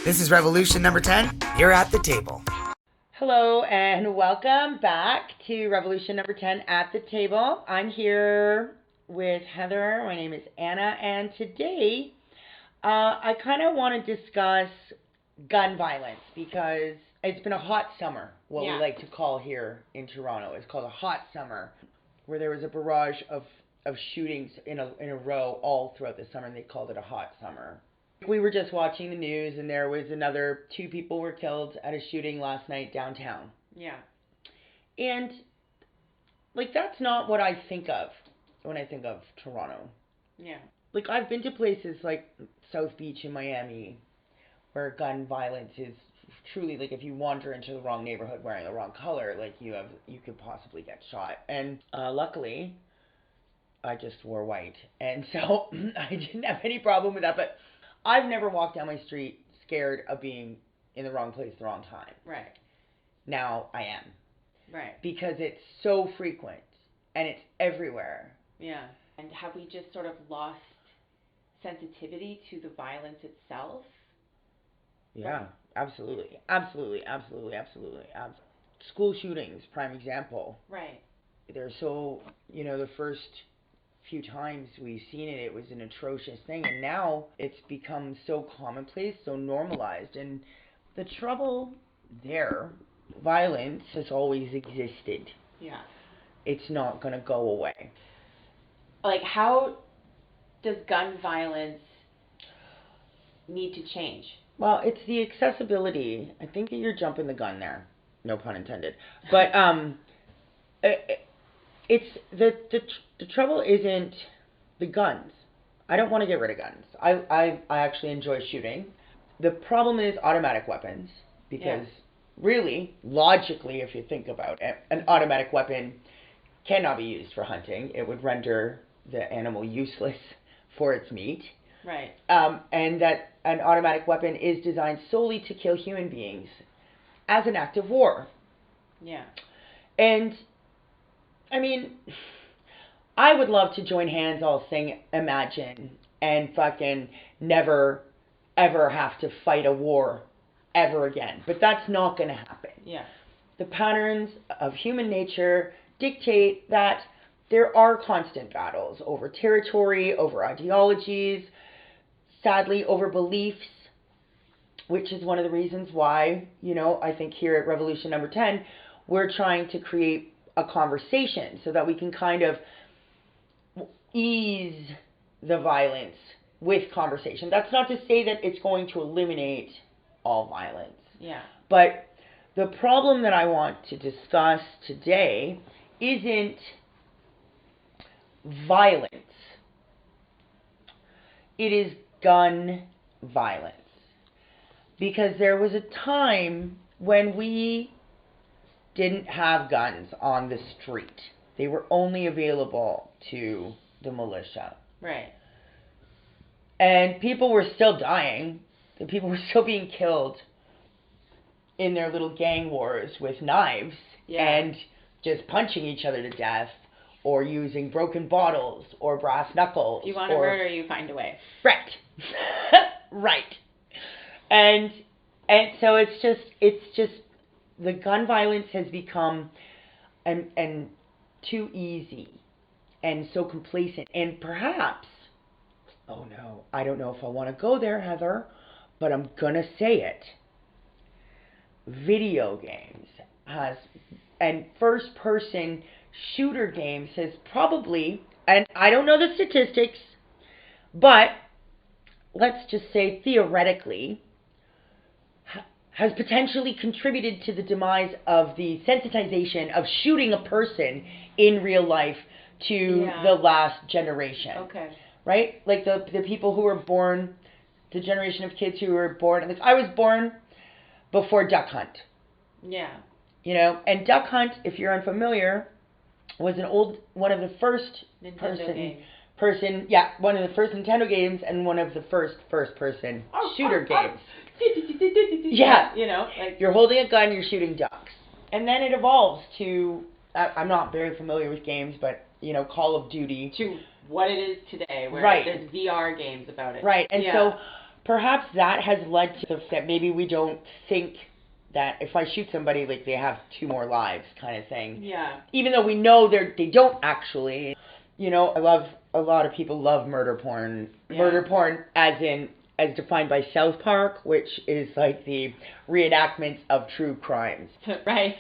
This is Revolution number 10. You're at the table. Hello and welcome back to Revolution number 10 at the table. I'm here with Heather. My name is Anna, and today I kind of want to discuss gun violence because it's been a hot summer, what we like to call here in Toronto. It's called a hot summer, where there was a barrage of shootings in a row all throughout the summer, and they called it a hot summer. We were just watching the news, and there was another 2 people were killed at a shooting last night downtown. Yeah. And, like, that's not what I think of when I think of Toronto. Yeah. Like, I've been to places like South Beach in Miami where gun violence is truly, like, if you wander into the wrong neighborhood wearing the wrong color, like, you could possibly get shot. And luckily, I just wore white, and so I didn't have any problem with that. But I've never walked down my street scared of being in the wrong place at the wrong time. Right. Now I am. Right. Because it's so frequent and it's everywhere. Yeah. And have we just sort of lost sensitivity to the violence itself? Yeah, absolutely. Absolutely. School shootings, prime example. Right. They're so, the first few times we've seen it, it was an atrocious thing, and now it's become so commonplace, so normalized. And the trouble there, violence has always existed. Yeah. It's not going to go away. Like, how does gun violence need to change? Well, it's the accessibility. I think that you're jumping the gun there. No pun intended. But it's the trouble isn't the guns. I don't want to get rid of guns. I actually enjoy shooting. The problem is automatic weapons, because really, logically, if you think about it, an automatic weapon cannot be used for hunting. It would render the animal useless for its meat. Right. And that an automatic weapon is designed solely to kill human beings as an act of war. Yeah. And I mean, I would love to join hands, all sing Imagine, and fucking never, ever have to fight a war ever again. But that's not going to happen. Yeah. The patterns of human nature dictate that there are constant battles over territory, over ideologies, sadly over beliefs, which is one of the reasons why, I think here at Revolution number 10, we're trying to create a conversation so that we can kind of ease the violence with conversation. That's not to say that it's going to eliminate all violence. Yeah. But the problem that I want to discuss today isn't violence. It is gun violence. Because there was a time when we didn't have guns on the street. They were only available to the militia. Right. And people were still dying. The people were still being killed in their little gang wars with knives and just punching each other to death, or using broken bottles or brass knuckles. You want to murder, you find a way. Right. Right. And so it's just the gun violence has become and too easy and so complacent, and perhaps, oh no, I don't know if I want to go there, Heather, but I'm gonna say it. Video games and first person shooter games has probably, and I don't know the statistics, but let's just say theoretically, has potentially contributed to the demise of the sensitization of shooting a person in real life to the last generation. Okay. Right? Like the people who were born, the generation of kids who were born, like I was born before Duck Hunt. Yeah. And Duck Hunt, if you're unfamiliar, was one of the first Nintendo games. One of the first Nintendo games and one of the first person shooter games. Yeah. You're holding a gun, you're shooting ducks. And then it evolves to, I'm not very familiar with games, but, Call of Duty. To what it is today, where there's VR games about it. Right. And so perhaps that has led to that maybe we don't think that if I shoot somebody, like, they have 2 more lives kind of thing. Yeah. Even though we know they don't actually. You know, a lot of people love murder porn. Yeah. Murder porn as defined by South Park, which is like the reenactments of true crimes. Right.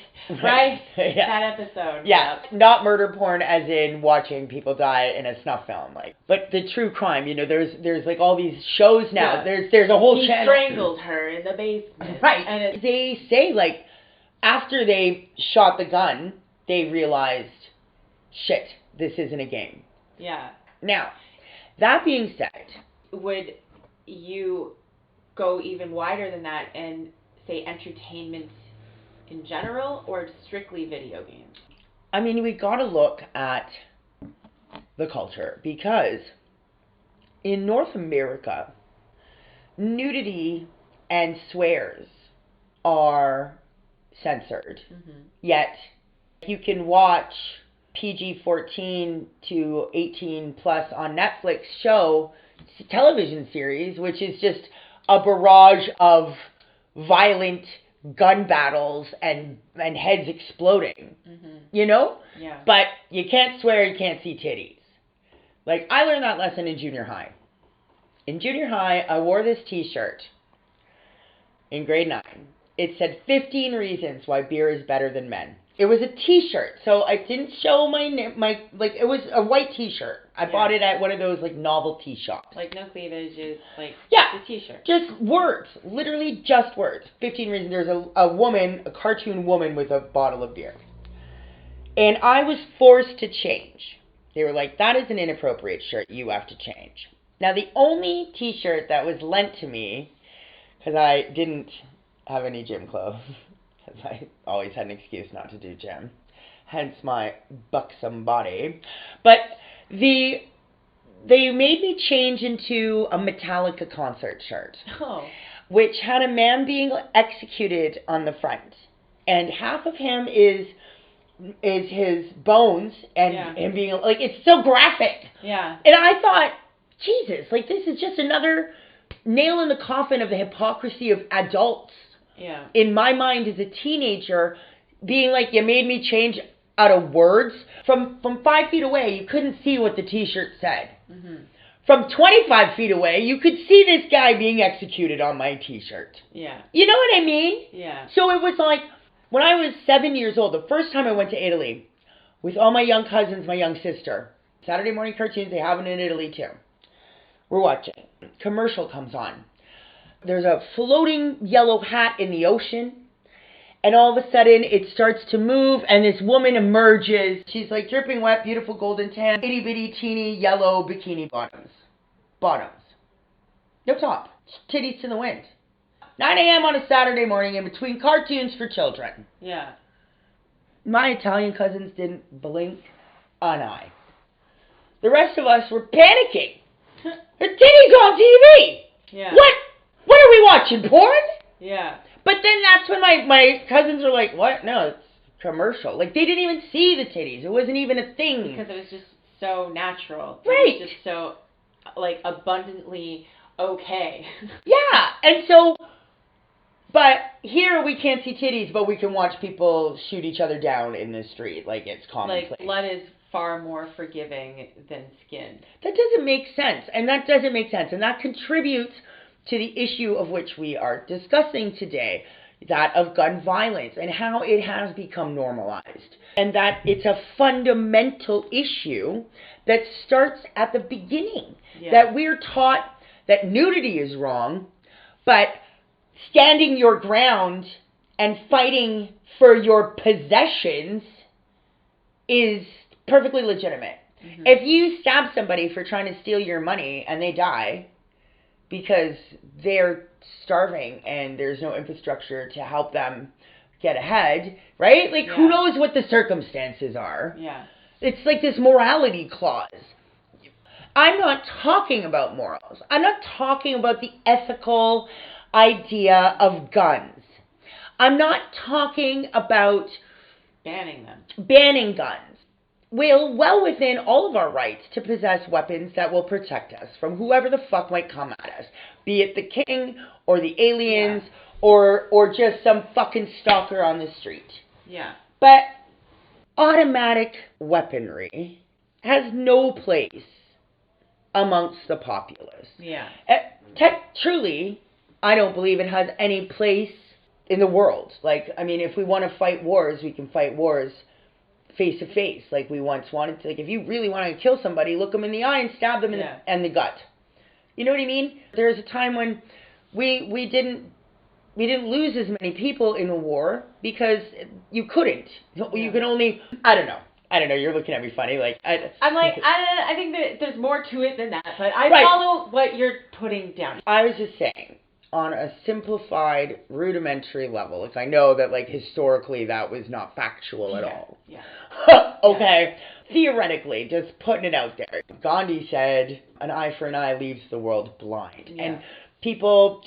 Yeah. That episode. Yeah, not murder porn as in watching people die in a snuff film, like, but the true crime. You know, there's like all these shows now. Yeah. There's a whole He channel. strangled her in the basement. Right. And They say, like, after they shot the gun, they realized, shit, this isn't a game. yeah. Now, that being said, Would you go even wider than that and say entertainment in general, or strictly video games? I mean, we got to look at the culture, because in North America, nudity and swears are censored. Mm-hmm. Yet, you can watch PG-14 to 18 plus on Netflix show television series, which is just a barrage of violent gun battles and heads exploding. Mm-hmm. You know? Yeah. But you can't swear, you can't see titties. Like, I learned that lesson in junior high. In junior high, I wore this t-shirt in grade 9. It said 15 reasons why beer is better than men. It was a t-shirt, so I didn't show my like, it was a white t-shirt. I bought it at one of those, like, novelty shops. Like, no cleavage, is like, yeah, the t-shirt. Just words. Literally just words. 15 reasons. There's a woman, a cartoon woman with a bottle of beer. And I was forced to change. They were like, that is an inappropriate shirt. You have to change. Now, the only t-shirt that was lent to me, because I didn't have any gym clothes, because I always had an excuse not to do gym, hence my buxom body, but they made me change into a Metallica concert shirt, which had a man being executed on the front, and half of him is his bones, and him being, like, it's so graphic. Yeah. And I thought, Jesus, like, this is just another nail in the coffin of the hypocrisy of adults. Yeah. In my mind as a teenager, being like, you made me change out of words. From 5 feet away, you couldn't see what the t-shirt said. Mm-hmm. From 25 feet away, you could see this guy being executed on my t-shirt. Yeah. You know what I mean? Yeah. So it was like, when I was 7 years old, the first time I went to Italy, with all my young cousins, my young sister, Saturday morning cartoons, they have it in Italy too. We're watching. Commercial comes on. There's a floating yellow hat in the ocean, and all of a sudden it starts to move, and this woman emerges. She's like dripping wet, beautiful golden tan, itty bitty teeny yellow bikini bottoms. No top. Titties to the wind. 9 a.m. on a Saturday morning in between cartoons for children. Yeah. My Italian cousins didn't blink an eye. The rest of us were panicking. Her titties on TV! Yeah. What are we watching, porn? Yeah. But then that's when my cousins were like, what? No, it's commercial. Like, they didn't even see the titties. It wasn't even a thing. Because it was just so natural. Right. It was just so, like, abundantly okay. Yeah, and so, but here we can't see titties, but we can watch people shoot each other down in the street. Like, it's commonplace. Like, blood is far more forgiving than skin. That doesn't make sense, and that contributes to the issue of which we are discussing today, that of gun violence and how it has become normalized, and that it's a fundamental issue that starts at the beginning. Yeah. That we're taught that nudity is wrong, but standing your ground and fighting for your possessions is perfectly legitimate. Mm-hmm. If you stab somebody for trying to steal your money and they die because they're starving and there's no infrastructure to help them get ahead, right? Like, who knows what the circumstances are? Yeah. It's like this morality clause. I'm not talking about morals. I'm not talking about the ethical idea of guns. I'm not talking about banning guns. Well within all of our rights to possess weapons that will protect us from whoever the fuck might come at us. be it the king or the aliens or just some fucking stalker on the street. Yeah. But automatic weaponry has no place amongst the populace. Yeah. Truly, I don't believe it has any place in the world. Like, I mean, if we want to fight wars, we can fight wars face to face, like we once wanted to. Like, if you really want to kill somebody, look them in the eye and stab them in the gut. You know what I mean? There was a time when we didn't lose as many people in a war because you couldn't. You can only, I don't know. You're looking at me funny. Like I'm like, I think that there's more to it than that, but I follow what you're putting down. I was just saying, on a simplified, rudimentary level, like I know that like historically that was not factual at all. Yeah. Okay. Yeah. Theoretically, just putting it out there. Gandhi said, an eye for an eye leaves the world blind. Yeah. And people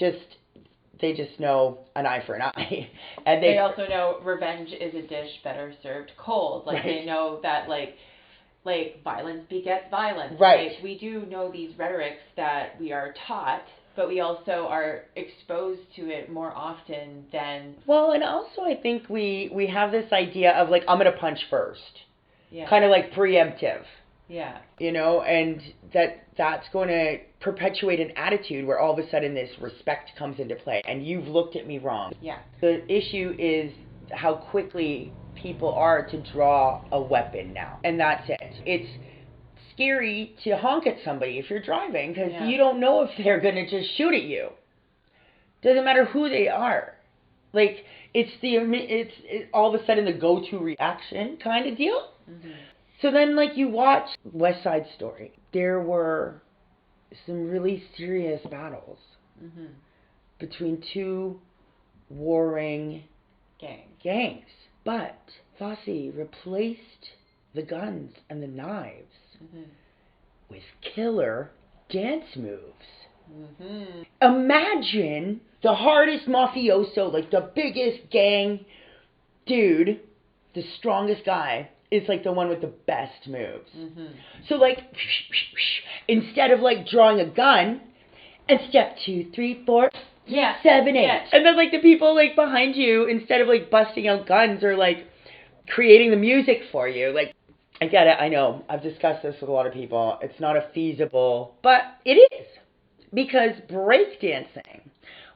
they just know an eye for an eye. And they also know revenge is a dish better served cold. Like, right. They know that, like violence begets violence. Right. Like, we do know these rhetorics that we are taught, but we also are exposed to it more often than... Well, and also I think we have this idea of, like, I'm going to punch first. Yeah. Kind of like preemptive. Yeah. You know, and that's going to perpetuate an attitude where all of a sudden this respect comes into play, and you've looked at me wrong. Yeah. The issue is how quickly people are to draw a weapon now, and that's it. It's scary to honk at somebody if you're driving because you don't know if they're going to just shoot at you. Doesn't matter who they are. Like, it's all of a sudden the go-to reaction kind of deal. Mm-hmm. So then, like, you watch West Side Story. There were some really serious battles between two warring gangs. But Fosse replaced the guns and the knives with killer dance moves. Imagine the hardest mafioso, like the biggest gang dude, the strongest guy, is like the one with the best moves. So like, instead of like drawing a gun and step 2, 3, 4, 7, 8. And then like the people like behind you, instead of like busting out guns or like creating the music for you, like, I get it, I know, I've discussed this with a lot of people. It's not a feasible, but it is. Because breakdancing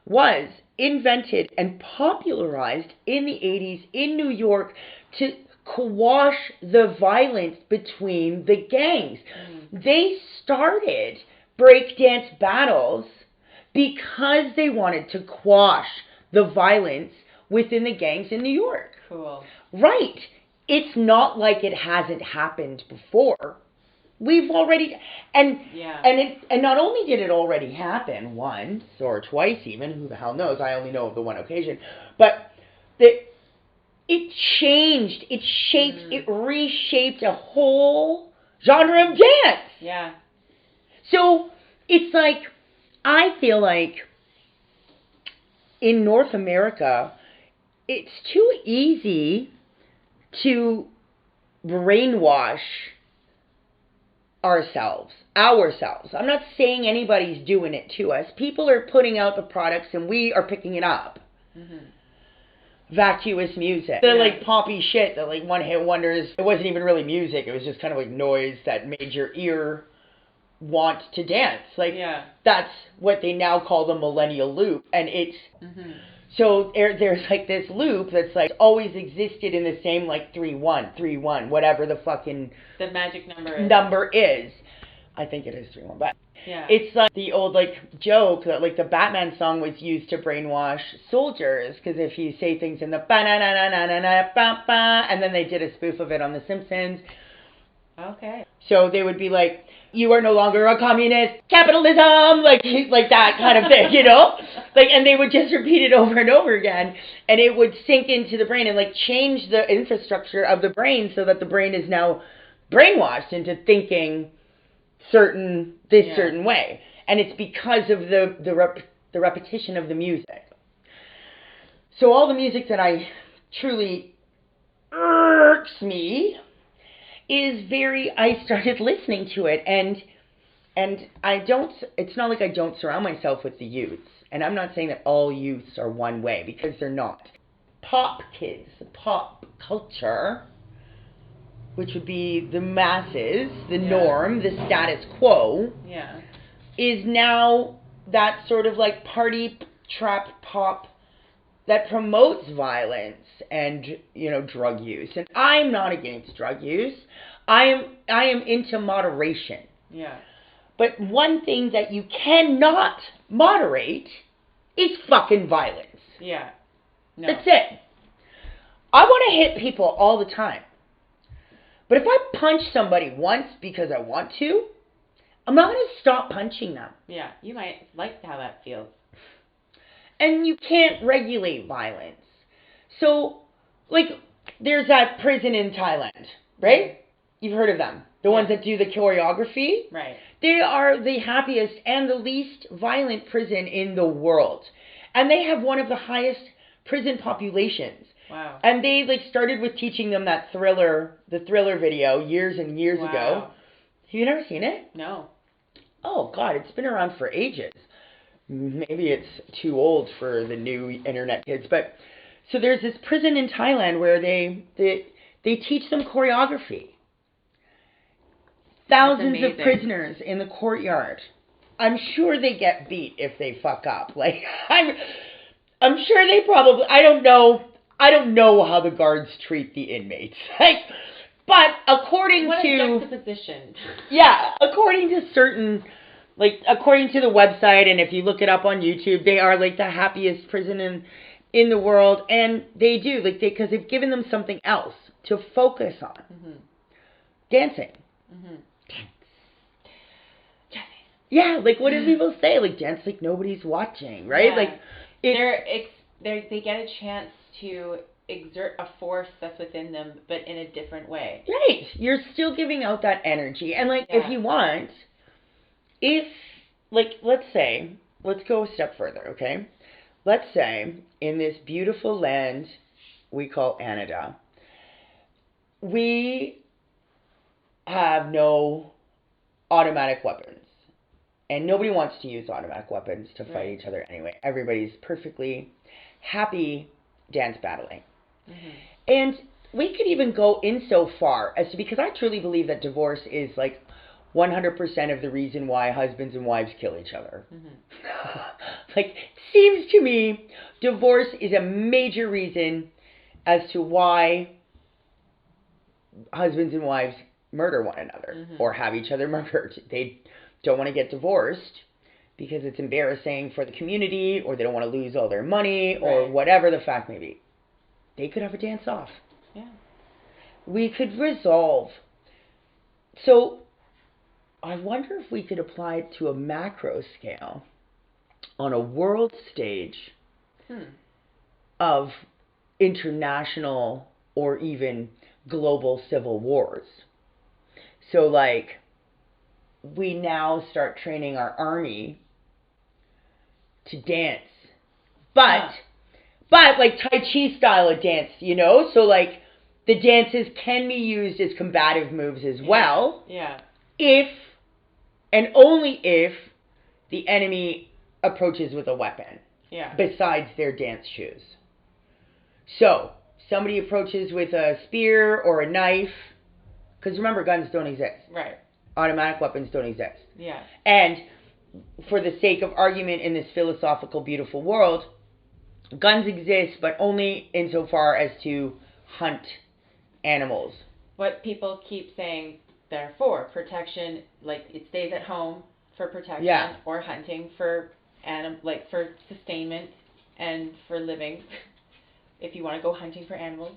was invented and popularized in the 80s in New York to quash the violence between the gangs. They started breakdance battles because they wanted to quash the violence within the gangs in New York. Cool. Right. It's not like it hasn't happened before. We've already, and not only did it already happen once or twice even, who the hell knows, I only know of the one occasion, but it changed, it shaped, it reshaped a whole genre of dance. Yeah. So it's like, I feel like in North America, it's too easy to brainwash ourselves. I'm not saying anybody's doing it to us. People are putting out the products and we are picking it up. Vacuous music. The like poppy shit, the like one hit wonders. It wasn't even really music. It was just kind of like noise that made your ear want to dance. Like, that's what they now call the millennial loop. And it's, so there's like this loop that's like always existed in the same like 3-1, 3-1, whatever the fucking the magic number is. I think it is 3-1, but it's like the old like joke that like the Batman song was used to brainwash soldiers, because if you say things in the ba-na-na-na-na-na-ba-ba, and then they did a spoof of it on The Simpsons. Okay. So they would be like, you are no longer a communist, capitalism, like that kind of thing, you know? Like, and they would just repeat it over and over again, and it would sink into the brain and like change the infrastructure of the brain so that the brain is now brainwashed into thinking certain way. And it's because of the repetition of the music. So all the music that I truly irks me is I started listening to it, and And it's not like I don't surround myself with the youths. And I'm not saying that all youths are one way, because they're not. Pop kids, pop culture, which would be the masses, the norm, the status quo, is now that sort of like party trap pop that promotes violence and, drug use. And I'm not against drug use. I am into moderation. Yeah. But one thing that you cannot moderate is fucking violence. Yeah. No. That's it. I want to hit people all the time. But if I punch somebody once because I want to, I'm not going to stop punching them. Yeah, you might like how that feels. And you can't regulate violence. So, like, there's that prison in Thailand, right? You've heard of them. The ones that do the choreography. Right. They are the happiest and the least violent prison in the world. And they have one of the highest prison populations. Wow. And they started with teaching them the Thriller video years and years ago. Have you never seen it? No. Oh God, it's been around for ages. Maybe it's too old for the new internet kids, but so there's this prison in Thailand where they teach them choreography. Thousands of prisoners in the courtyard. I'm sure they get beat if they fuck up. I'm sure they probably. I don't know how the guards treat the inmates. But according what to a juxtaposition. Yeah, according to certain, according to the website, and if you look it up on YouTube, they are the happiest prison in the world, and they do because they've given them something else to focus on. Mm-hmm. Dancing. Mm-hmm. Yeah, what do people say? Dance like nobody's watching, right? Yeah. They get a chance to exert a force that's within them, but in a different way. Right. You're still giving out that energy. And, if you want, let's go a step further, okay? Let's say, in this beautiful land we call Canada, we have no automatic weapons. And nobody wants to use automatic weapons to fight each other anyway. Everybody's perfectly happy dance battling. Mm-hmm. And we could even go in so far as to, because I truly believe that divorce is 100% of the reason why husbands and wives kill each other. Mm-hmm. Seems to me divorce is a major reason as to why husbands and wives murder one another or have each other murdered. They don't want to get divorced because it's embarrassing for the community, or they don't want to lose all their money, or whatever the fact may be. They could have a dance off. Yeah. We could resolve. So I wonder if we could apply it to a macro scale on a world stage of international or even global civil wars. So we now start training our army to dance, but Tai Chi style of dance, so the dances can be used as combative moves as well. Yeah. If and only if the enemy approaches with a weapon. Yeah. Besides their dance shoes. So somebody approaches with a spear or a knife, because remember, guns don't exist. Right. Automatic weapons don't exist. Yeah. And for the sake of argument in this philosophical, beautiful world, guns exist, but only insofar as to hunt animals. What people keep saying they're for protection, it stays at home for protection, or hunting for for sustainment and for living. If you want to go hunting for animals.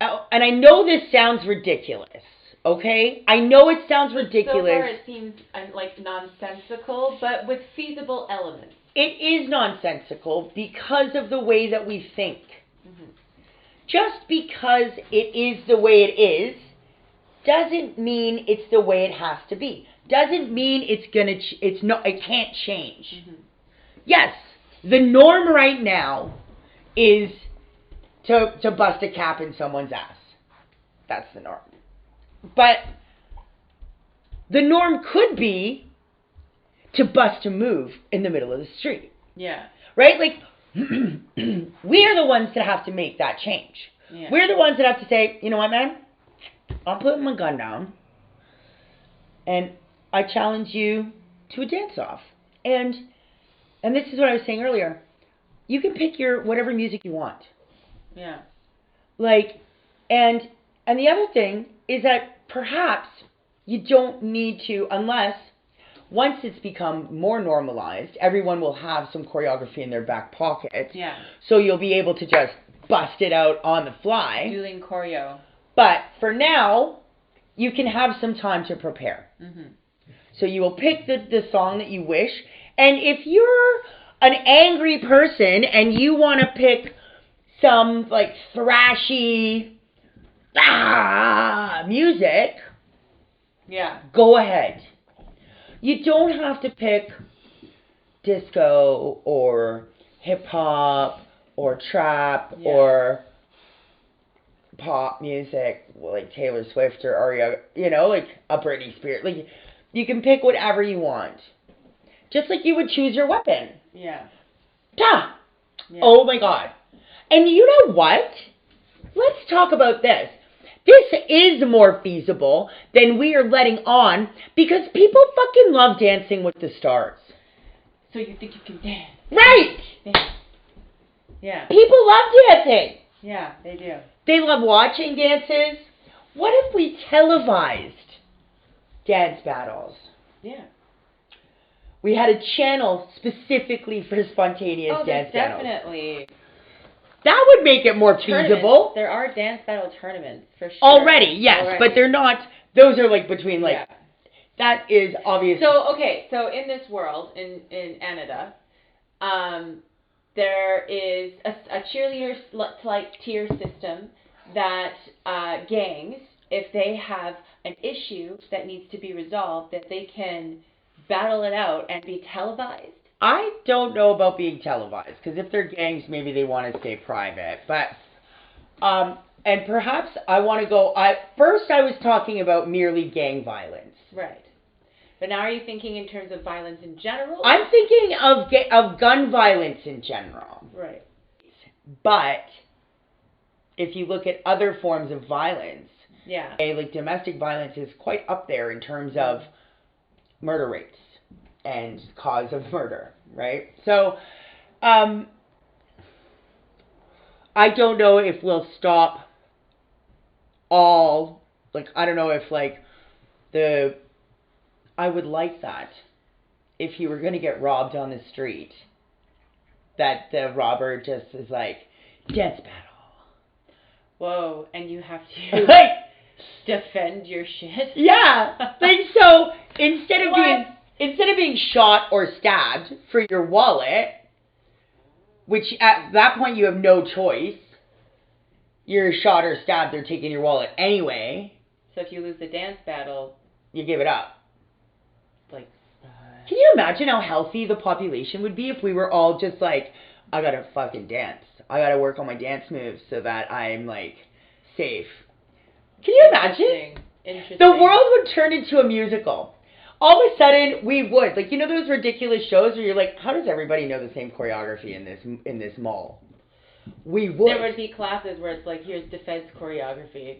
Oh, and I know this sounds ridiculous. Okay? I know it sounds ridiculous. So far it seems nonsensical, but with feasible elements. It is nonsensical because of the way that we think. Mm-hmm. Just because it is the way it is doesn't mean it's the way it has to be. Doesn't mean it can't change. Mm-hmm. Yes, the norm right now is to bust a cap in someone's ass. That's the norm. But the norm could be to bust a move in the middle of the street. Yeah. Right? Like, we are the ones that have to make that change. Yeah. We're the ones that have to say, you know what, man? I'm putting my gun down. And I challenge you to a dance-off. And this is what I was saying earlier. You can pick your whatever music you want. Yeah. Like, and the other thing is that perhaps you don't need to, unless once it's become more normalized, everyone will have some choreography in their back pocket. Yeah. So you'll be able to just bust it out on the fly. Dueling choreo. But for now, you can have some time to prepare. Mm-hmm. So you will pick the song that you wish. And if you're an angry person and you want to pick some like thrashy music, yeah, go ahead. You don't have to pick disco or hip hop or trap or pop music like Taylor Swift or Ariana, like a Britney Spears. Like, you can pick whatever you want. Just like you would choose your weapon. Yeah. Yeah. Oh my God. And you know what? Let's talk about this. This is more feasible than we are letting on because people fucking love Dancing with the Stars. So you think you can dance? Right. Dance. Yeah. People love dancing. Yeah, they do. They love watching dances. What if we televised dance battles? Yeah. We had a channel specifically for spontaneous dance battles. Definitely. That would make it more feasible. There are dance battle tournaments for sure. Already, yes, but they're not. Those are like between like. Yeah. That is obvious. So in this world in Canada, there is a cheerleader like tier system that gangs, if they have an issue that needs to be resolved, that they can battle it out and be televised. I don't know about being televised, because if they're gangs, maybe they want to stay private. But, and perhaps I want to go, first I was talking about merely gang violence. Right. But now are you thinking in terms of violence in general? I'm thinking of gun violence in general. Right. But, if you look at other forms of violence, like domestic violence is quite up there in terms of murder rates and cause of murder, right? So, I don't know if we'll stop all, like, I don't know if, like, I would like that if you were going to get robbed on the street, that the robber just is like, dance battle. Whoa, and you have to defend your shit? Yeah, like, so instead of being shot or stabbed for your wallet, which at that point you have no choice, you're shot or stabbed, they're taking your wallet anyway. So if you lose the dance battle, you give it up. Like, can you imagine how healthy the population would be if we were all just like, I gotta fucking dance. I gotta work on my dance moves so that I'm like safe. Can you imagine? Interesting. The world would turn into a musical. All of a sudden, we would. Like, those ridiculous shows where you're like, how does everybody know the same choreography in this mall? We would. There would be classes where it's like, here's defense choreography.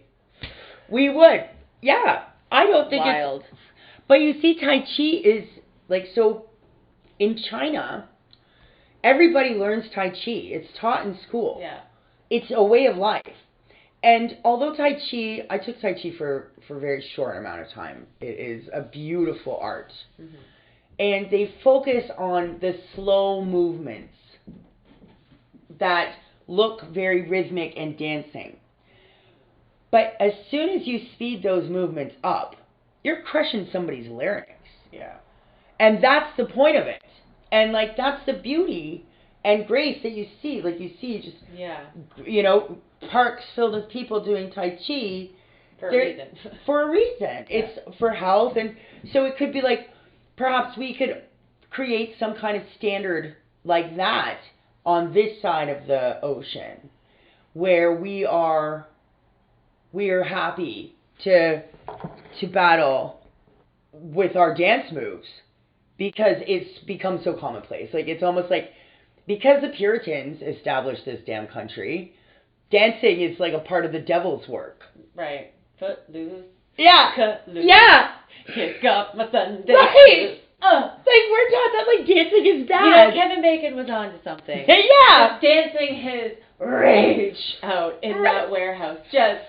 We would. Yeah. I don't think Wild. But you see, Tai Chi is, like, so, in China, everybody learns Tai Chi. It's taught in school. Yeah. It's a way of life. And although Tai Chi, I took Tai Chi for a very short amount of time. It is a beautiful art. Mm-hmm. And they focus on the slow movements that look very rhythmic and dancing. But as soon as you speed those movements up, you're crushing somebody's larynx. Yeah. And that's the point of it. And, like, that's the beauty and grace that you see. Like, you see just, parks filled with people doing Tai Chi. For a reason. For a reason. It's for health. And so it could be like, perhaps we could create some kind of standard like that on this side of the ocean, where we are happy to battle with our dance moves because it's become so commonplace. Like, it's almost like, because the Puritans established this damn country, dancing is like a part of the devil's work. Right. Footloose. Yeah. Cut loose. Yeah. Kick up my Sunday. Right. Like, we're taught that, like, dancing is bad. You know, Kevin Bacon was onto something. Yeah. Just dancing his rage out in that warehouse. Just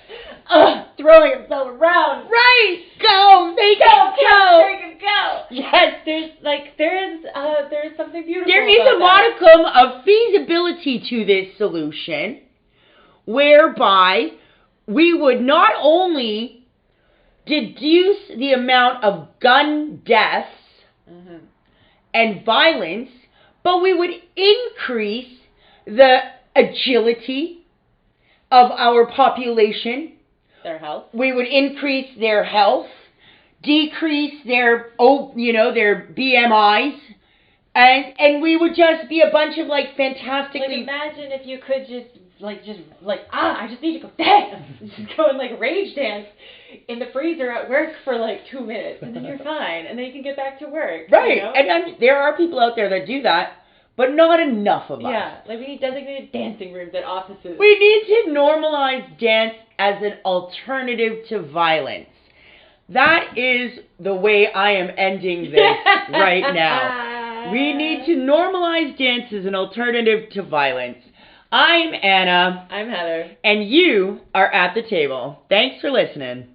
throwing himself around. Right. Go. Make it go. Make it go. Yes, there's something beautiful There is about a modicum of feasibility to this solution, whereby we would not only deduce the amount of gun deaths and violence, but we would increase the agility of our population. Their health. We would increase their health, decrease their BMIs, and we would just be a bunch of like fantastically. Like, imagine if you could I just need to go dance. Just go and like rage dance in the freezer at work for like 2 minutes, and then you're fine, and then you can get back to work. Right, you know? and there are people out there that do that, but not enough of us. Yeah, like we need designated dancing rooms at offices. We need to normalize dance as an alternative to violence. That is the way I am ending this right now. We need to normalize dance as an alternative to violence. I'm Anna. I'm Heather. And you are at the table. Thanks for listening.